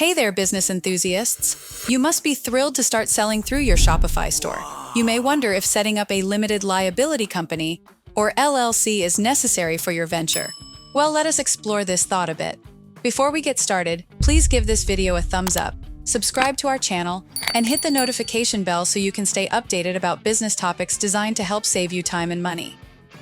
Hey there, business enthusiasts! You must be thrilled to start selling through your Shopify store. You may wonder if setting up a limited liability company, or LLC, is necessary for your venture. Well, let us explore this thought a bit. Before we get started, please give this video a thumbs up, subscribe to our channel, and hit the notification bell so you can stay updated about business topics designed to help save you time and money.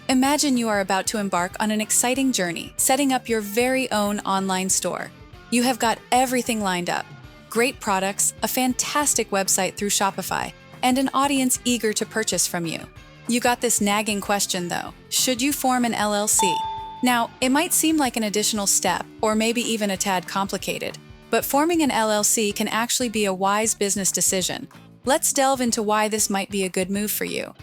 Imagine you are about to embark on an exciting journey, setting up your very own online store. You have got everything lined up. Great products, a fantastic website through Shopify, and an audience eager to purchase from you. You got this nagging question though, should you form an LLC? Now, it might seem like an additional step, or maybe even a tad complicated, but forming an LLC can actually be a wise business decision. Let's delve into why this might be a good move for you.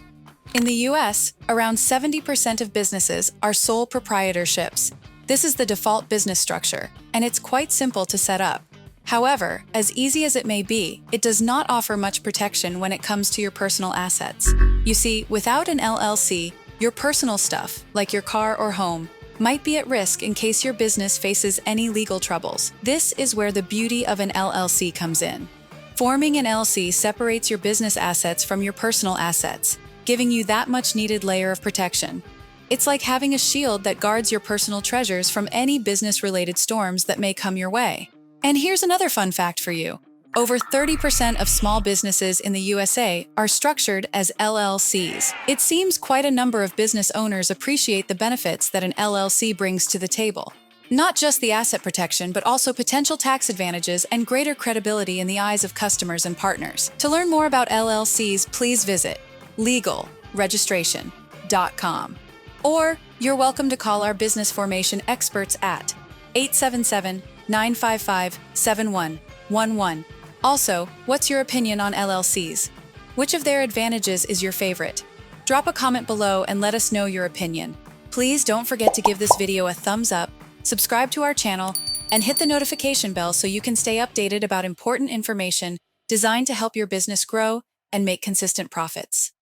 In the US, around 70% of businesses are sole proprietorships. This is the default business structure, and it's quite simple to set up. However, as easy as it may be, it does not offer much protection when it comes to your personal assets. You see, without an LLC, your personal stuff, like your car or home, might be at risk in case your business faces any legal troubles. This is where the beauty of an LLC comes in. Forming an LLC separates your business assets from your personal assets, giving you that much needed layer of protection. It's like having a shield that guards your personal treasures from any business-related storms that may come your way. And here's another fun fact for you. Over 30% of small businesses in the USA are structured as LLCs. It seems quite a number of business owners appreciate the benefits that an LLC brings to the table. Not just the asset protection, but also potential tax advantages and greater credibility in the eyes of customers and partners. To learn more about LLCs, please visit legalregistration.com. Or you're welcome to call our business formation experts at 877-955-7111. Also, what's your opinion on LLCs? Which of their advantages is your favorite? Drop a comment below and let us know your opinion. Please don't forget to give this video a thumbs up, subscribe to our channel, and hit the notification bell so you can stay updated about important information designed to help your business grow and make consistent profits.